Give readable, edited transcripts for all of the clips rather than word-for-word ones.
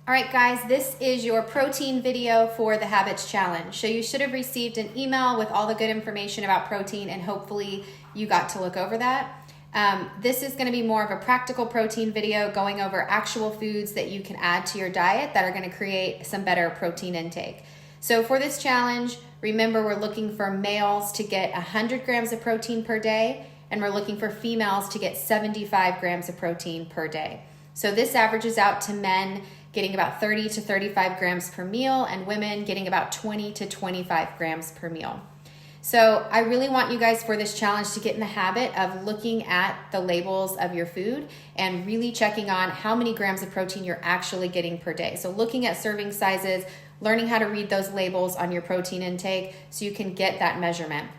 All right, guys, this is your protein video for the Habits Challenge. So you should have received an email with all the good information about protein, and hopefully you got to look over that. This is going to be more of a practical protein video going over actual foods that you can add to your diet that are going to create some better protein intake. So for this challenge, remember we're looking for males to get 100 grams of protein per day, and we're looking for females to get 75 grams of protein per day. So this averages out to men getting about 30 to 35 grams per meal and women getting about 20 to 25 grams per meal. So I really want you guys for this challenge to get in the habit of looking at the labels of your food and really checking on how many grams of protein you're actually getting per day. So looking at serving sizes, learning how to read those labels on your protein intake so you can get that measurement.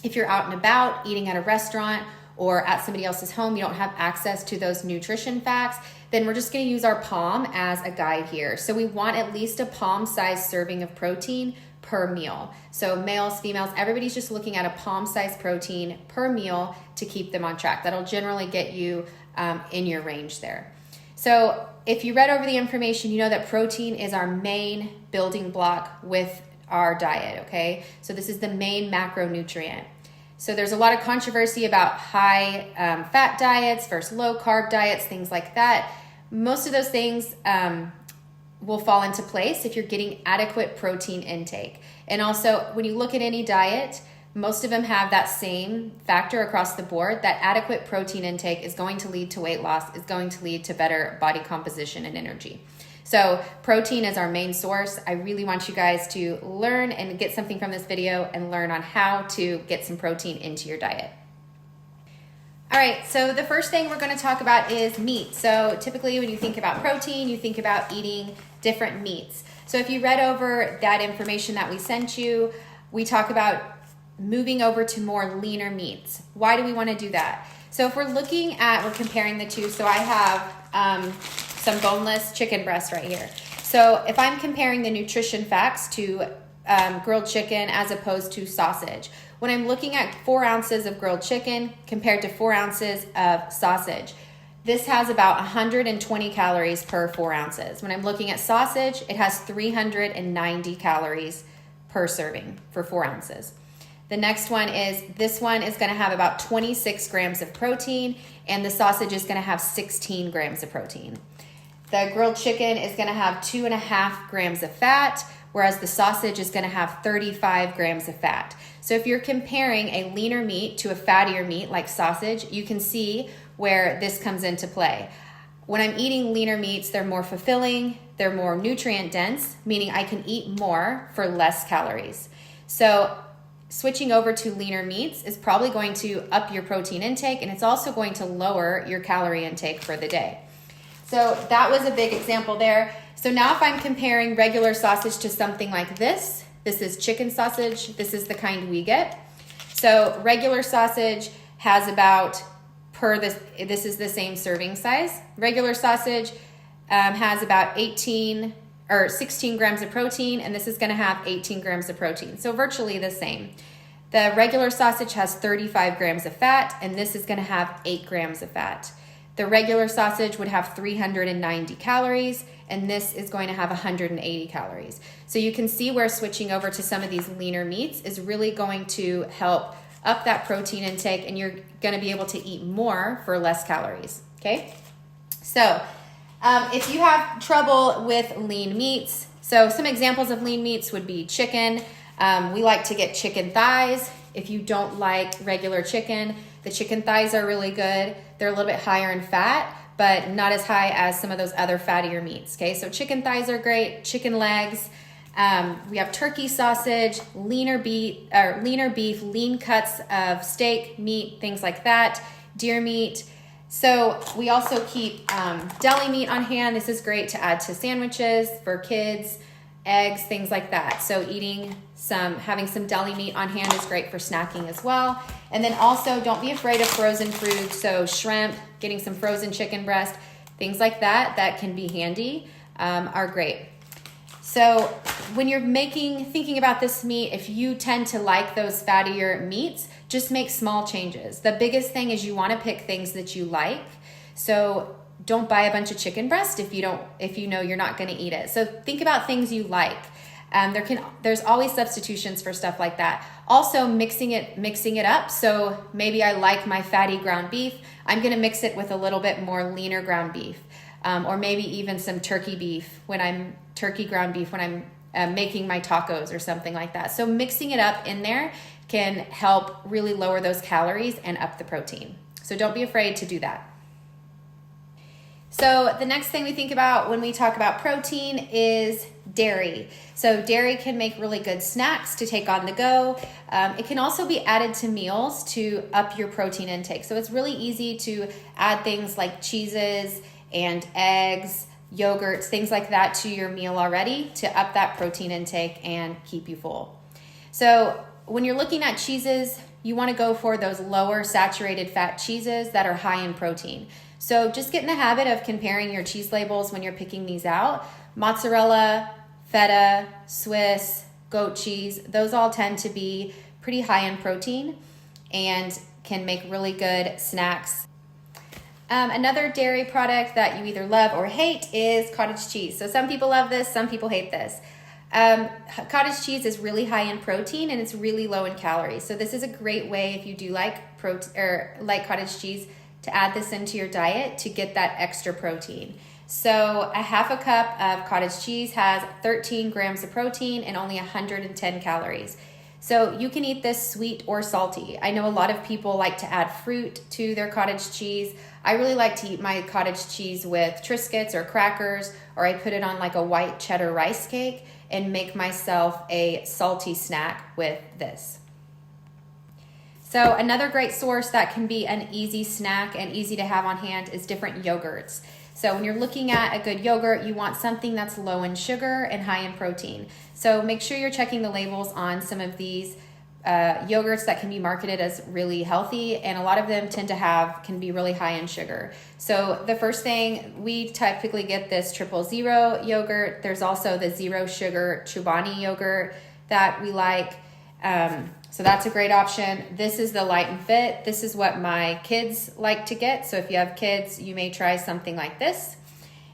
If you're out and about, eating at a restaurant, or at somebody else's home, you don't have access to those nutrition facts, then we're just gonna use our palm as a guide here. So we want at least a palm-sized serving of protein per meal. So males, females, everybody's just looking at a palm-sized protein per meal to keep them on track. That'll generally get you in your range there. So if you read over the information, you know that protein is our main building block with our diet, okay? So this is the main macronutrient. So there's a lot of controversy about high fat diets versus low carb diets, things like that. Most of those things will fall into place if you're getting adequate protein intake. And also when you look at any diet, most of them have that same factor across the board, that adequate protein intake is going to lead to weight loss, is going to lead to better body composition and energy. So protein is our main source. I really want you guys to learn and get something from this video and learn on how to get some protein into your diet. All right, so the first thing we're gonna talk about is meat. So typically when you think about protein, you think about eating different meats. So if you read over that information that we sent you, we talk about moving over to more leaner meats. Why do we wanna do that? So if we're comparing the two, so I have some boneless chicken breast right here. So if I'm comparing the nutrition facts to grilled chicken as opposed to sausage, when I'm looking at 4 ounces of grilled chicken compared to 4 ounces of sausage, this has about 120 calories per 4 ounces. When I'm looking at sausage, it has 390 calories per serving for 4 ounces. The next one is, this one is gonna have about 26 grams of protein, and the sausage is gonna have 16 grams of protein. The grilled chicken is gonna have 2.5 grams of fat, whereas the sausage is gonna have 35 grams of fat. So if you're comparing a leaner meat to a fattier meat like sausage, you can see where this comes into play. When I'm eating leaner meats, they're more fulfilling, they're more nutrient dense, meaning I can eat more for less calories. So switching over to leaner meats is probably going to up your protein intake, and it's also going to lower your calorie intake for the day. So that was a big example there. So now if I'm comparing regular sausage to something like this is chicken sausage. This is the kind we get. So regular sausage has about, this is the same serving size. Regular sausage has about 16 grams of protein, and this is gonna have 18 grams of protein. So virtually the same. The regular sausage has 35 grams of fat, and this is gonna have 8 grams of fat. The regular sausage would have 390 calories, and this is going to have 180 calories. So you can see where switching over to some of these leaner meats is really going to help up that protein intake, and you're gonna be able to eat more for less calories, okay? So if you have trouble with lean meats, so some examples of lean meats would be chicken. We like to get chicken thighs. If you don't like regular chicken, the chicken thighs are really good. They're a little bit higher in fat, but not as high as some of those other fattier meats, okay? So chicken thighs are great, chicken legs. We have turkey sausage, leaner beef, lean cuts of steak, meat, things like that, deer meat. So we also keep deli meat on hand. This is great to add to sandwiches for kids, eggs, things like that. So having some deli meat on hand is great for snacking as well. And then also don't be afraid of frozen food. So shrimp, getting some frozen chicken breast, things like that can be handy, are great. So when you're thinking about this meat, if you tend to like those fattier meats, just make small changes. The biggest thing is you want to pick things that you like. So don't buy a bunch of chicken breast if you know you're not going to eat it. So think about things you like. There's always substitutions for stuff like that. Also mixing it up. So maybe I like my fatty ground beef. I'm going to mix it with a little bit more leaner ground beef, or maybe even some turkey ground beef when I'm making my tacos or something like that. So mixing it up in there can help really lower those calories and up the protein. So don't be afraid to do that. So the next thing we think about when we talk about protein is dairy. So dairy can make really good snacks to take on the go. It can also be added to meals to up your protein intake. So it's really easy to add things like cheeses and eggs, yogurts, things like that to your meal already to up that protein intake and keep you full. So when you're looking at cheeses, you want to go for those lower saturated fat cheeses that are high in protein. So just get in the habit of comparing your cheese labels when you're picking these out. Mozzarella, feta, Swiss, goat cheese, those all tend to be pretty high in protein and can make really good snacks. Another dairy product that you either love or hate is cottage cheese. So some people love this, some people hate this. Cottage cheese is really high in protein and it's really low in calories. So this is a great way if you do like cottage cheese to add this into your diet to get that extra protein. So a half a cup of cottage cheese has 13 grams of protein and only 110 calories. So you can eat this sweet or salty. I know a lot of people like to add fruit to their cottage cheese. I really like to eat my cottage cheese with Triscuits or crackers, or I put it on like a white cheddar rice cake and make myself a salty snack with this. So another great source that can be an easy snack and easy to have on hand is different yogurts. So when you're looking at a good yogurt, you want something that's low in sugar and high in protein. So make sure you're checking the labels on some of these yogurts that can be marketed as really healthy, and a lot of them can be really high in sugar. So the first thing, we typically get this 000 yogurt. There's also the zero sugar Chobani yogurt that we like. So that's a great option. This is the Light and Fit. This is what my kids like to get. So if you have kids, you may try something like this.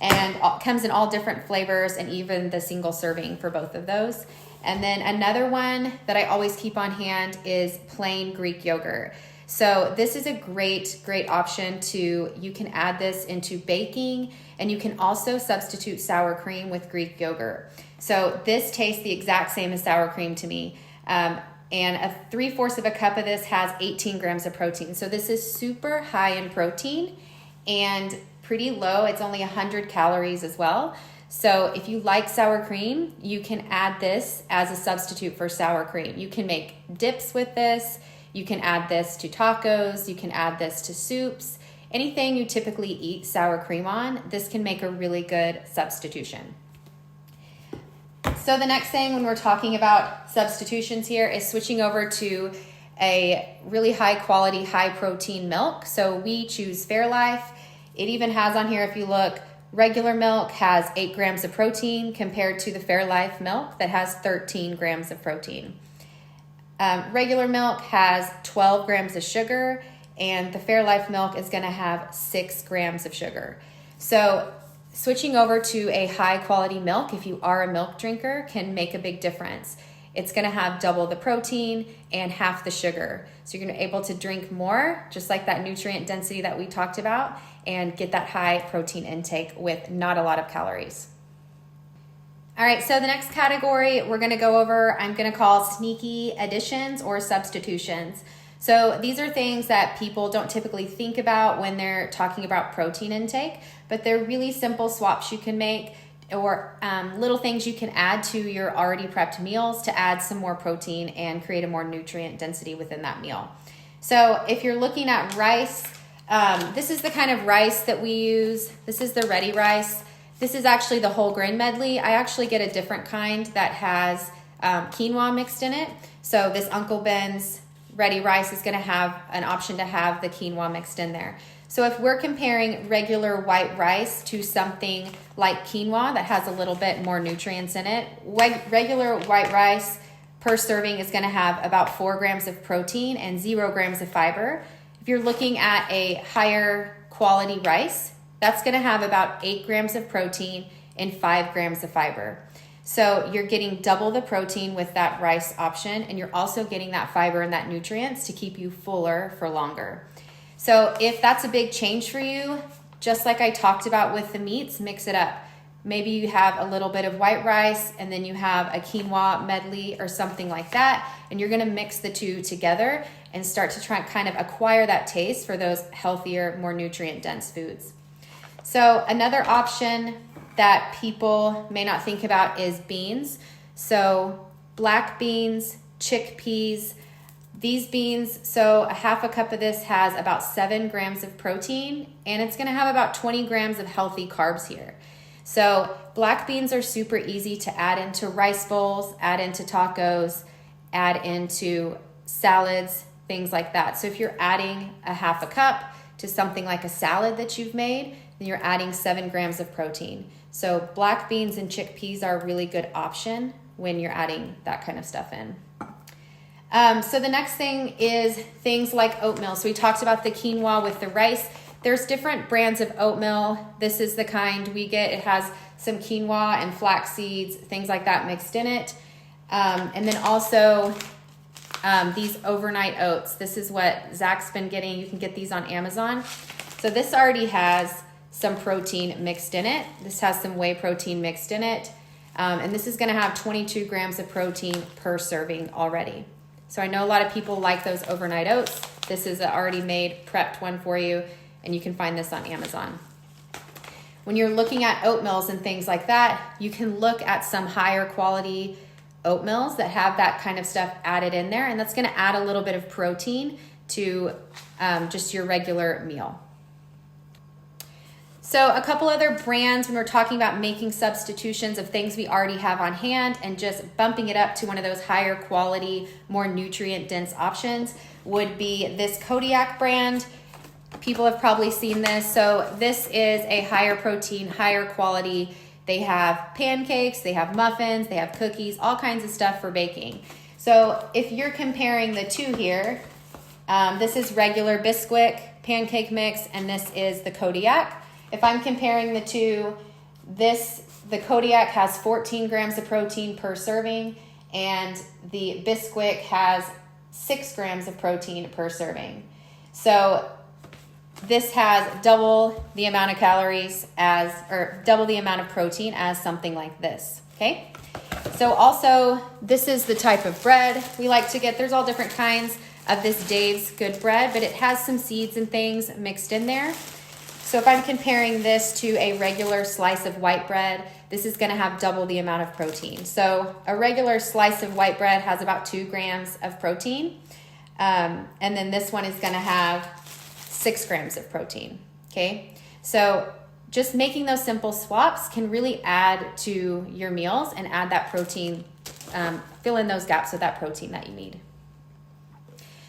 And it comes in all different flavors and even the single serving for both of those. And then another one that I always keep on hand is plain Greek yogurt. So this is a great option you can add this into baking, and you can also substitute sour cream with Greek yogurt. So this tastes the exact same as sour cream to me. And a 3/4 of a cup of this has 18 grams of protein. So this is super high in protein and pretty low. It's only 100 calories as well. So if you like sour cream, you can add this as a substitute for sour cream. You can make dips with this. You can add this to tacos. You can add this to soups. Anything you typically eat sour cream on, this can make a really good substitution. So the next thing when we're talking about substitutions here is switching over to a really high quality, high protein milk. So we choose Fairlife. It even has on here, if you look, regular milk has 8 grams of protein compared to the Fairlife milk that has 13 grams of protein. Regular milk has 12 grams of sugar, and the Fairlife milk is going to have 6 grams of sugar. So switching over to a high quality milk, if you are a milk drinker, can make a big difference. It's going to have double the protein and half the sugar. So you're going to be able to drink more, just like that nutrient density that we talked about, and get that high protein intake with not a lot of calories. All right, so the next category we're going to go over, I'm going to call sneaky additions or substitutions. So these are things that people don't typically think about when they're talking about protein intake, but they're really simple swaps you can make, or little things you can add to your already prepped meals to add some more protein and create a more nutrient density within that meal. So if you're looking at rice, this is the kind of rice that we use. This is the ready rice. This is actually the whole grain medley. I actually get a different kind that has quinoa mixed in it. So this Uncle Ben's ready rice is going to have an option to have the quinoa mixed in there. So if we're comparing regular white rice to something like quinoa that has a little bit more nutrients in it, regular white rice per serving is going to have about 4 grams of protein and 0 grams of fiber. If you're looking at a higher quality rice, That's going to have about 8 grams of protein and 5 grams of fiber. So you're getting double the protein with that rice option, and you're also getting that fiber and that nutrients to keep you fuller for longer. So if that's a big change for you, just like I talked about with the meats, mix it up. Maybe you have a little bit of white rice and then you have a quinoa medley or something like that, and you're going to mix the two together and start to try and kind of acquire that taste for those healthier, more nutrient dense foods. So another option that people may not think about is beans. So black beans, chickpeas, these beans, so a half a cup of this has about 7 grams of protein, and it's gonna have about 20 grams of healthy carbs here. So black beans are super easy to add into rice bowls, add into tacos, add into salads, things like that. So if you're adding a half a cup to something like a salad that you've made, then you're adding 7 grams of protein. So black beans and chickpeas are a really good option when you're adding that kind of stuff in. So the next thing is things like oatmeal. So we talked about the quinoa with the rice. There's different brands of oatmeal. This is the kind we get. It has some quinoa and flax seeds, things like that mixed in it. And then also these overnight oats. This is what Zach's been getting. You can get these on Amazon. So this already has some protein mixed in it. This has some whey protein mixed in it. And this is going to have 22 grams of protein per serving already. So I know a lot of people like those overnight oats. This is an already made, prepped one for you, and you can find this on Amazon. When you're looking at oatmeals and things like that, you can look at some higher quality oatmeals that have that kind of stuff added in there, and that's going to add a little bit of protein to just your regular meal. So a couple other brands when we're talking about making substitutions of things we already have on hand and just bumping it up to one of those higher quality, more nutrient dense options would be this Kodiak brand. People have probably seen this. So this is a higher protein, higher quality. They have pancakes, they have muffins, they have cookies, all kinds of stuff for baking. So if you're comparing the two here, this is regular Bisquick pancake mix, and this is the Kodiak. If I'm comparing the two, the Kodiak has 14 grams of protein per serving, and the Bisquick has 6 grams of protein per serving. So this has double the amount of calories or double the amount of protein as something like this, okay? So also, this is the type of bread we like to get. There's all different kinds of this Dave's Good bread, but it has some seeds and things mixed in there. So if I'm comparing this to a regular slice of white bread, this is going to have double the amount of protein. So a regular slice of white bread has about 2 grams of protein. And then this one is going to have 6 grams of protein. Okay. So just making those simple swaps can really add to your meals and add that protein, fill in those gaps with that protein that you need.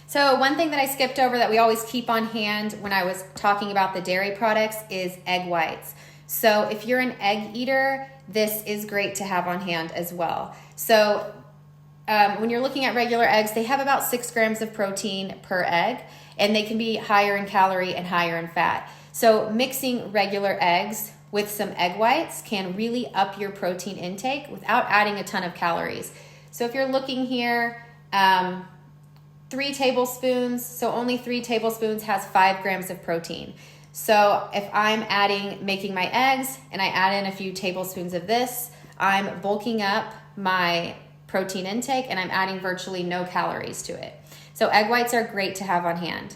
So one thing that I skipped over that we always keep on hand when I was talking about the dairy products is egg whites. So if you're an egg eater, this is great to have on hand as well. So when you're looking at regular eggs, they have about 6 grams of protein per egg, and they can be higher in calorie and higher in fat. So mixing regular eggs with some egg whites can really up your protein intake without adding a ton of calories. So if you're looking here, 3 tablespoons, so only 3 tablespoons has 5 grams of protein. So if I'm making my eggs and I add in a few tablespoons of this, I'm bulking up my protein intake and I'm adding virtually no calories to it. So egg whites are great to have on hand.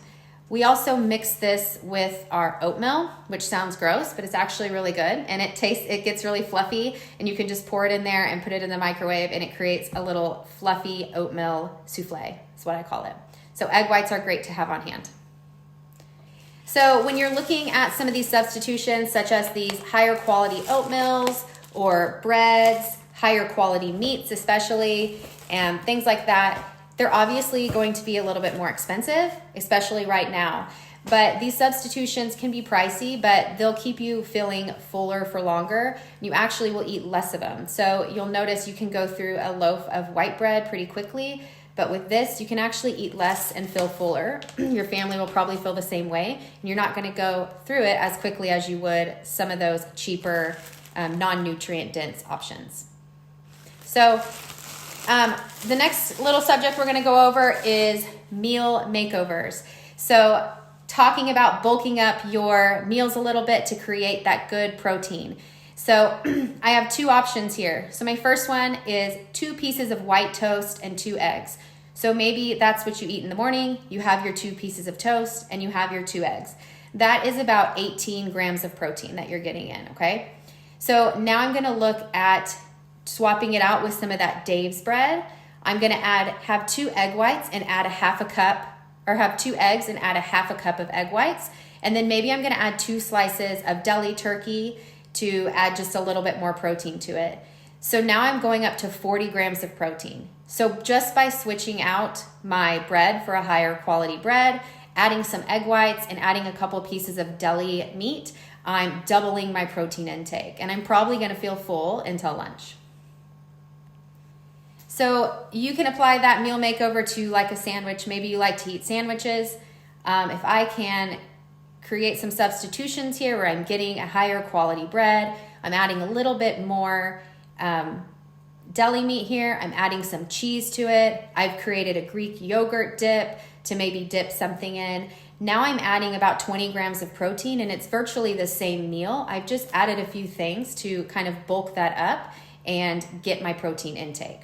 We also mix this with our oatmeal, which sounds gross, but it's actually really good, and it gets really fluffy, and you can just pour it in there and put it in the microwave, and it creates a little fluffy oatmeal souffle. That's what I call it. So egg whites are great to have on hand. So when you're looking at some of these substitutions, such as these higher quality oatmeals or breads, higher quality meats especially, and things like that, they're obviously going to be a little bit more expensive, especially right now. But these substitutions can be pricey, but they'll keep you feeling fuller for longer. You actually will eat less of them. So you'll notice you can go through a loaf of white bread pretty quickly, But with this, you can actually eat less and feel fuller. Your family will probably feel the same way. And you're not going to go through it as quickly as you would some of those cheaper, non-nutrient dense options. So the next little subject we're going to go over is meal makeovers. So talking about bulking up your meals a little bit to create that good protein. So I have two options here. So my first one is 2 pieces of white toast and 2 eggs. So maybe that's what you eat in the morning. You have your 2 pieces of toast and you have your 2 eggs. That is about 18 grams of protein that you're getting in, okay? So now I'm gonna look at swapping it out with some of that Dave's bread. I'm gonna have 2 egg whites and add a half a cup, or have 2 eggs and add a half a cup of egg whites. And then maybe I'm gonna add 2 slices of deli turkey to add just a little bit more protein to it. So now I'm going up to 40 grams of protein. So just by switching out my bread for a higher quality bread, adding some egg whites and adding a couple pieces of deli meat, I'm doubling my protein intake, and I'm probably gonna feel full until lunch. So you can apply that meal makeover to like a sandwich. Maybe you like to eat sandwiches. If I can create some substitutions here where I'm getting a higher quality bread, I'm adding a little bit more deli meat here, I'm adding some cheese to it, I've created a Greek yogurt dip to maybe dip something in. Now I'm adding about 20 grams of protein, and it's virtually the same meal. I've just added a few things to kind of bulk that up and get my protein intake.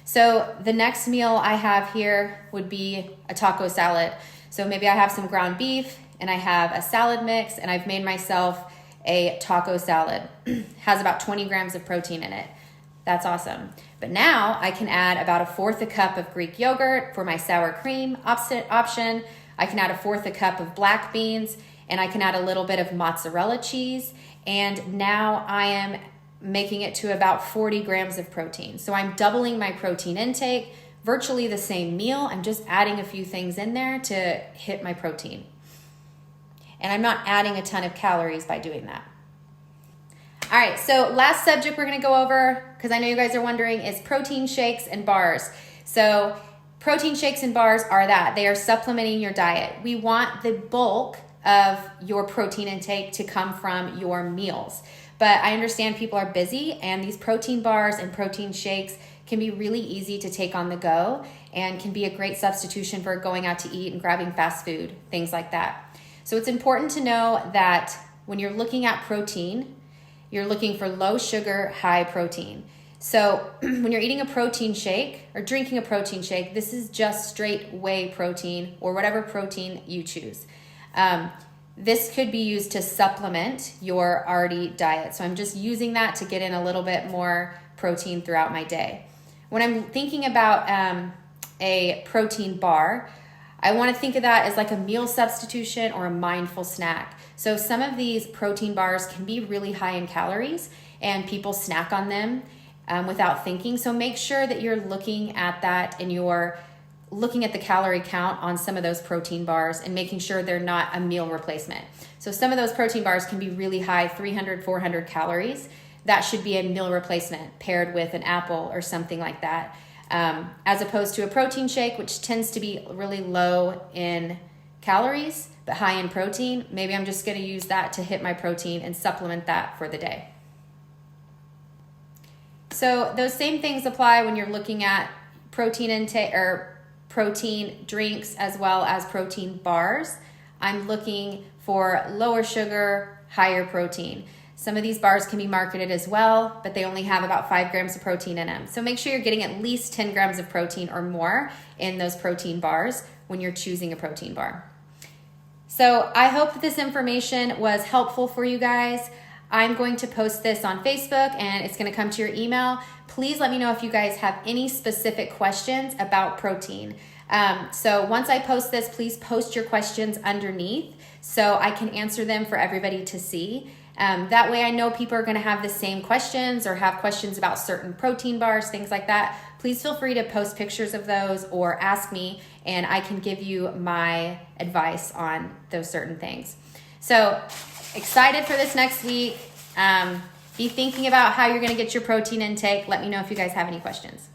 So the next meal I have here would be a taco salad. So maybe I have some ground beef and I have a salad mix, and I've made myself a taco salad. Has about 20 grams of protein in it. That's awesome. But now I can add about 1/4 cup of Greek yogurt for my sour cream option. I can add 1/4 cup of black beans, and I can add a little bit of mozzarella cheese. And now I am making it to about 40 grams of protein. So I'm doubling my protein intake, virtually the same meal. I'm just adding a few things in there to hit my protein. And I'm not adding a ton of calories by doing that. All right, so last subject we're gonna go over, because I know you guys are wondering, is protein shakes and bars. So protein shakes and bars are that. They are supplementing your diet. We want the bulk of your protein intake to come from your meals. But I understand people are busy, and these protein bars and protein shakes can be really easy to take on the go and can be a great substitution for going out to eat and grabbing fast food, things like that. So it's important to know that when you're looking at protein, you're looking for low sugar, high protein. So when you're eating a protein shake or drinking a protein shake, this is just straight whey protein or whatever protein you choose. This could be used to supplement your already diet. So I'm just using that to get in a little bit more protein throughout my day. When I'm thinking about a protein bar, I want to think of that as like a meal substitution or a mindful snack. So some of these protein bars can be really high in calories, and people snack on them without thinking. So make sure that you're looking at that and you're looking at the calorie count on some of those protein bars and making sure they're not a meal replacement. So some of those protein bars can be really high, 300, 400 calories. That should be a meal replacement paired with an apple or something like that. As opposed to a protein shake, which tends to be really low in calories, but high in protein. Maybe I'm just gonna use that to hit my protein and supplement that for the day. So those same things apply when you're looking at protein intake or protein drinks as well as protein bars. I'm looking for lower sugar, higher protein. Some of these bars can be marketed as well, but they only have about 5 grams of protein in them. So make sure you're getting at least 10 grams of protein or more in those protein bars when you're choosing a protein bar. So I hope that this information was helpful for you guys. I'm going to post this on Facebook and it's going to come to your email. Please let me know if you guys have any specific questions about protein. So once I post this, please post your questions underneath so I can answer them for everybody to see. That way I know people are going to have the same questions or have questions about certain protein bars, things like that. Please feel free to post pictures of those or ask me and I can give you my advice on those certain things. So excited for this next week. Be thinking about how you're going to get your protein intake. Let me know if you guys have any questions.